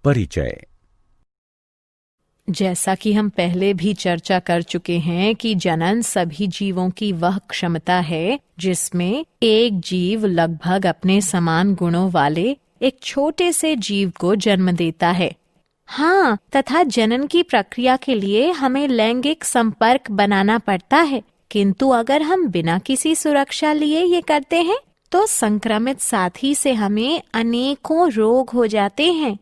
परिचय। जैसा कि हम पहले भी चर्चा कर चुके हैं कि जनन सभी जीवों की वह क्षमता है जिसमें एक जीव लगभग अपने समान गुणों वाले एक छोटे से जीव को जन्म देता है। हाँ, तथा जनन की प्रक्रिया के लिए हमें लैंगिक संपर्क बनाना पड़ता है, किंतु अगर हम बिना किसी सुरक्षा लिए ये करते हैं तो संक्रमित साथी से हमें अनेकों रोग हो जाते हैं।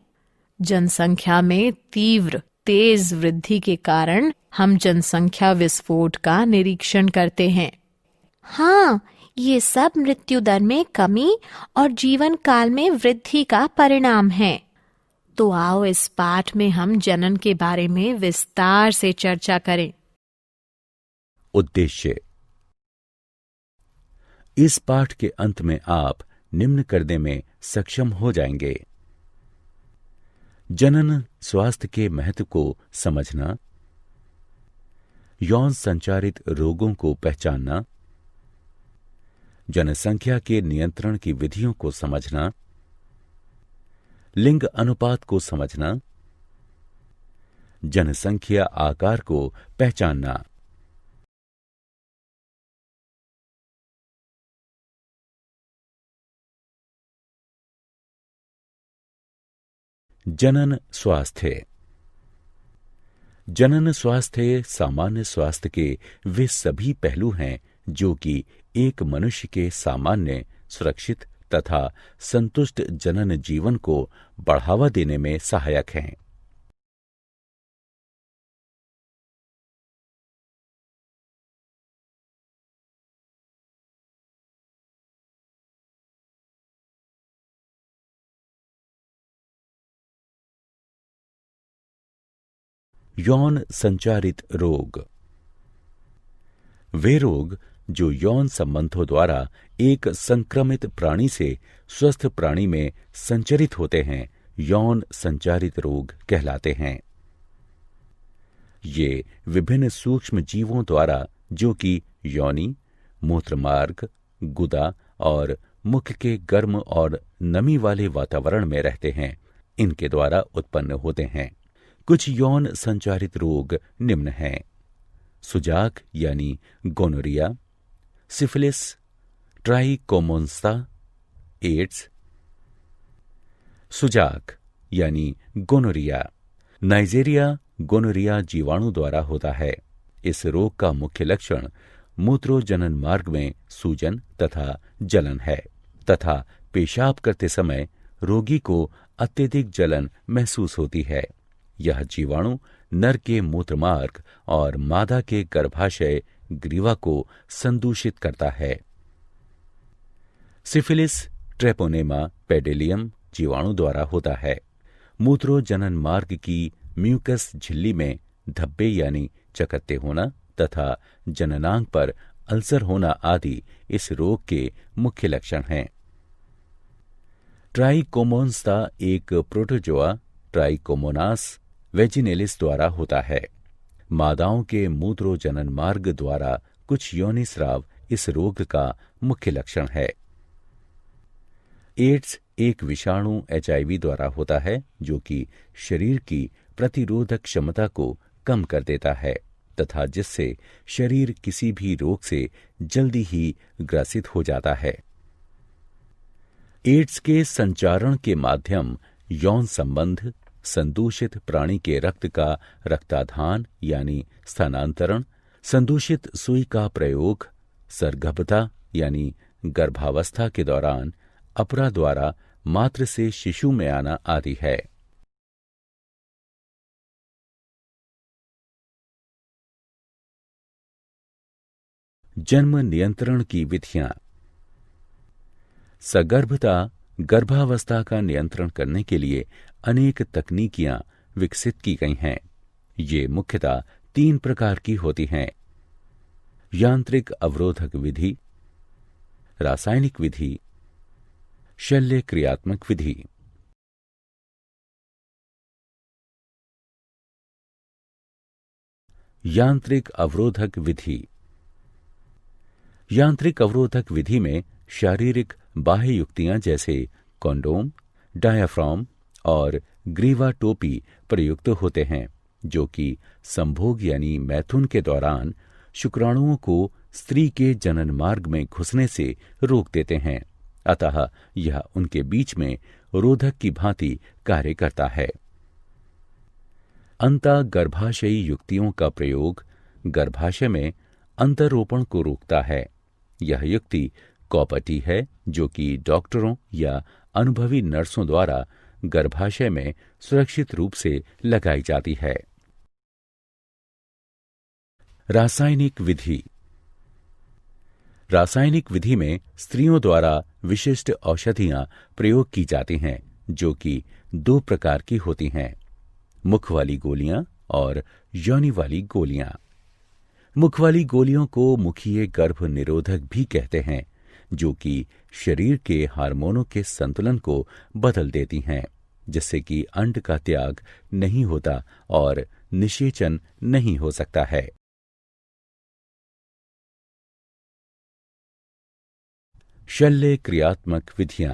जनसंख्या में तीव्र तेज वृद्धि के कारण हम जनसंख्या विस्फोट का निरीक्षण करते हैं। हाँ, ये सब मृत्यु दर में कमी और जीवन काल में वृद्धि का परिणाम है। तो आओ इस पाठ में हम जनन के बारे में विस्तार से चर्चा करें। उद्देश्य। इस पाठ के अंत में आप निम्न करने में सक्षम हो जाएंगे: जनन स्वास्थ्य के महत्व को समझना, यौन संचारित रोगों को पहचानना, जनसंख्या के नियंत्रण की विधियों को समझना, लिंग अनुपात को समझना, जनसंख्या आकार को पहचानना। जनन स्वास्थ्य। जनन स्वास्थ्य सामान्य स्वास्थ्य के वे सभी पहलू हैं जो कि एक मनुष्य के सामान्य, सुरक्षित तथा संतुष्ट जनन जीवन को बढ़ावा देने में सहायक हैं। यौन संचारित रोग। वे रोग जो यौन संबंधों द्वारा एक संक्रमित प्राणी से स्वस्थ प्राणी में संचरित होते हैं, यौन संचारित रोग कहलाते हैं। ये विभिन्न सूक्ष्म जीवों द्वारा, जो कि योनि, मूत्रमार्ग, गुदा और मुख के गर्म और नमी वाले वातावरण में रहते हैं, इनके द्वारा उत्पन्न होते हैं। कुछ यौन संचारित रोग निम्न हैं: सुजाक यानी गोनोरिया, सिफिलिस, ट्राइकोमोन्स्ता, एड्स। सुजाक यानी गोनोरिया नाइजेरिया गोनोरिया जीवाणु द्वारा होता है। इस रोग का मुख्य लक्षण मूत्रोजनन मार्ग में सूजन तथा जलन है तथा पेशाब करते समय रोगी को अत्यधिक जलन महसूस होती है। यह जीवाणु नर के मूत्रमार्ग और मादा के गर्भाशय ग्रीवा को संदूषित करता है। सिफिलिस ट्रेपोनेमा पेडिलियम जीवाणु द्वारा होता है। मूत्रोजनन मार्ग की म्यूकस झिल्ली में धब्बे यानी चकत्ते होना तथा जननांग पर अल्सर होना आदि इस रोग के मुख्य लक्षण हैं। ट्राइकोमोन्स्ता एक प्रोटोजोआ ट्राइकोमोनास वेजिनेलिस द्वारा होता है। मादाओं के मूत्रोजनन मार्ग द्वारा कुछ योनिस्राव इस रोग का मुख्य लक्षण है। एड्स एक विषाणु HIV द्वारा होता है जो कि शरीर की प्रतिरोधक क्षमता को कम कर देता है तथा जिससे शरीर किसी भी रोग से जल्दी ही ग्रसित हो जाता है। एड्स के संचारण के माध्यम यौन संबंध, संदूषित प्राणी के रक्त का रक्ताधान यानी स्थानांतरण, संदूषित सुई का प्रयोग, सरगर्भता यानी गर्भावस्था के दौरान अपरा द्वारा मात्र से शिशु में आना आदि है। जन्म नियंत्रण की विधियां। सगर्भता गर्भावस्था का नियंत्रण करने के लिए अनेक तकनीकियां विकसित की गई हैं। ये मुख्यतः 3 प्रकार की होती हैं: यांत्रिक अवरोधक विधि, रासायनिक विधि, शल्य क्रियात्मक विधि। यांत्रिक अवरोधक विधि। यांत्रिक अवरोधक विधि में शारीरिक बाह्य युक्तियां जैसे कॉन्डोम, डायाफ्राम और ग्रीवा टोपी प्रयुक्त होते हैं, जो कि संभोग यानी मैथुन के दौरान शुक्राणुओं को स्त्री के जनन मार्ग में घुसने से रोक देते हैं। अतः यह उनके बीच में रोधक की भांति कार्य करता है। अंतःगर्भाशयी युक्तियों का प्रयोग गर्भाशय में अंतरोपण को रोकता है। यह युक्ति कौपटी है, जो कि डॉक्टरों या अनुभवी नर्सों द्वारा गर्भाशय में सुरक्षित रूप से लगाई जाती है। रासायनिक विधि। रासायनिक विधि में स्त्रियों द्वारा विशिष्ट औषधियां प्रयोग की जाती हैं, जो कि 2 प्रकार की होती हैं, मुख वाली गोलियां और योनि वाली गोलियां। मुख वाली गोलियों को मुखीय गर्भ निरोधक भी कहते हैं, जो कि शरीर के हार्मोनों के संतुलन को बदल देती हैं, जिससे कि अंड का त्याग नहीं होता और निषेचन नहीं हो सकता है। शल्य क्रियात्मक विधियां।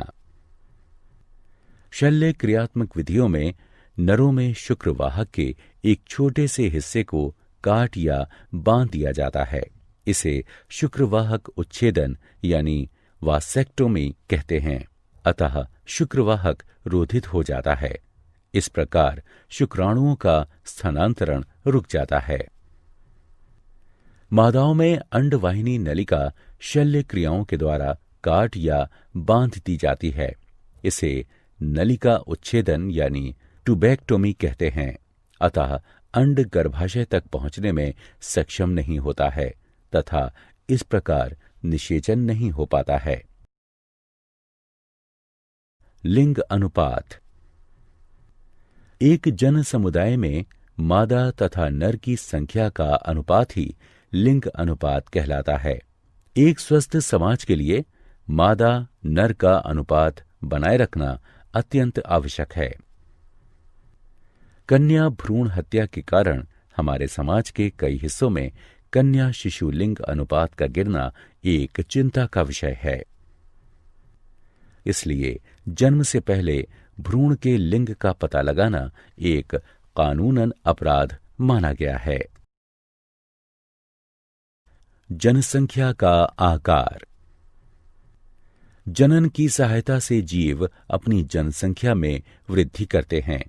शल्य क्रियात्मक विधियों में नरों में शुक्रवाहक के एक छोटे से हिस्से को काट या बांध दिया जाता है। इसे शुक्रवाहक उच्छेदन यानी वासेक्टोमी कहते हैं। अतः शुक्रवाहक रोधित हो जाता है। इस प्रकार शुक्राणुओं का स्थानांतरण रुक जाता है। मादाओं में अंडवाहिनी नलिका शल्य क्रियाओं के द्वारा काट या बांध दी जाती है। इसे नलिका उच्छेदन यानी ट्यूबेक्टोमी कहते हैं। अतः अंड गर्भाशय तक पहुंचने में सक्षम नहीं होता है तथा इस प्रकार निषेचन नहीं हो पाता है। लिंग अनुपात। एक जन समुदाय में मादा तथा नर की संख्या का अनुपात ही लिंग अनुपात कहलाता है। एक स्वस्थ समाज के लिए मादा नर का अनुपात बनाए रखना अत्यंत आवश्यक है। कन्या भ्रूण हत्या के कारण हमारे समाज के कई हिस्सों में कन्या शिशु लिंग अनुपात का गिरना एक चिंता का विषय है। इसलिए जन्म से पहले भ्रूण के लिंग का पता लगाना एक कानूनन अपराध माना गया है। जनसंख्या का आकार। जनन की सहायता से जीव अपनी जनसंख्या में वृद्धि करते हैं।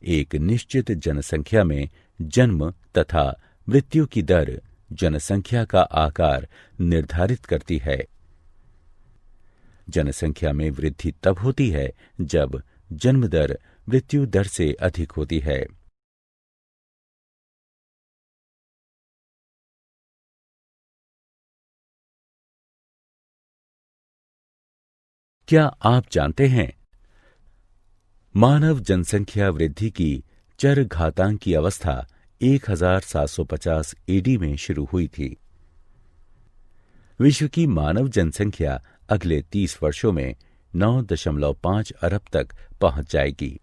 एक निश्चित जनसंख्या में जन्म तथा मृत्यु की दर जनसंख्या का आकार निर्धारित करती है। जनसंख्या में वृद्धि तब होती है जब जन्म दर मृत्यु दर से अधिक होती है। क्या आप जानते हैं, मानव जनसंख्या वृद्धि की चरघातांकी अवस्था 1750 एडी में शुरू हुई थी। विश्व की मानव जनसंख्या अगले 30 वर्षों में 9.5 अरब तक पहुंच जाएगी।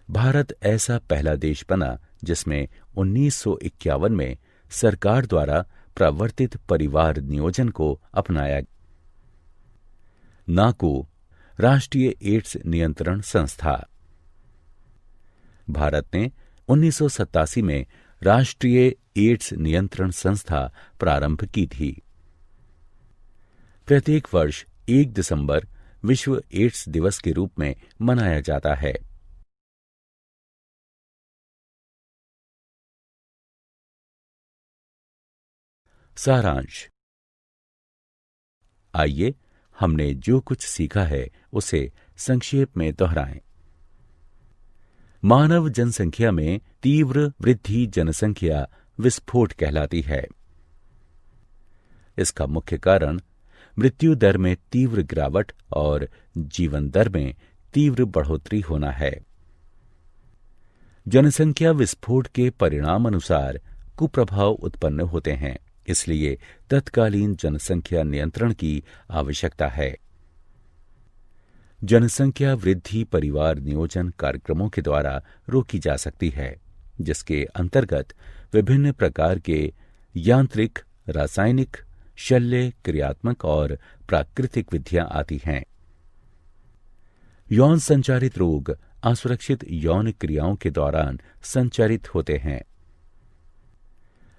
भारत ऐसा पहला देश बना जिसमें 1951 में सरकार द्वारा प्रवर्तित परिवार नियोजन को अपनाया। नाको राष्ट्रीय एड्स नियंत्रण संस्था। भारत ने 1987 में राष्ट्रीय एड्स नियंत्रण संस्था प्रारंभ की थी। प्रत्येक वर्ष 1 दिसंबर विश्व एड्स दिवस के रूप में मनाया जाता है। सारांश। आइए हमने जो कुछ सीखा है उसे संक्षेप में दोहराएं। मानव जनसंख्या में तीव्र वृद्धि जनसंख्या विस्फोट कहलाती है। इसका मुख्य कारण मृत्यु दर में तीव्र गिरावट और जीवन दर में तीव्र बढ़ोतरी होना है। जनसंख्या विस्फोट के परिणाम अनुसार कुप्रभाव उत्पन्न होते हैं, इसलिए तत्कालीन जनसंख्या नियंत्रण की आवश्यकता है। जनसंख्या वृद्धि परिवार नियोजन कार्यक्रमों के द्वारा रोकी जा सकती है, जिसके अंतर्गत विभिन्न प्रकार के यांत्रिक, रासायनिक, शल्य क्रियात्मक और प्राकृतिक विधियां आती हैं। यौन संचारित रोग असुरक्षित यौन क्रियाओं के दौरान संचारित होते हैं।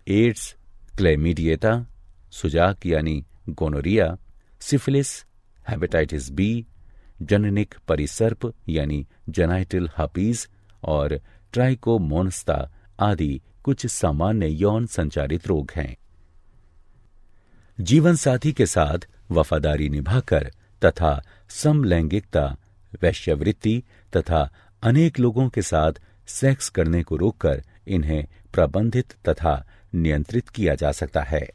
एड्स, क्लैमिडिएटा, सुजाक यानी गोनोरिया, सिफिलिस, हेपेटाइटिस बी, जननिक परिसर्प यानी जेनाइटल हर्पीज और ट्राइकोमोनास्ता आदि कुछ सामान्य यौन संचारित रोग हैं। जीवन साथी के साथ वफादारी निभाकर तथा समलैंगिकता, वैश्यावृत्ति तथा अनेक लोगों के साथ सेक्स करने को रोककर इन्हें प्रबंधित तथा नियंत्रित किया जा सकता है।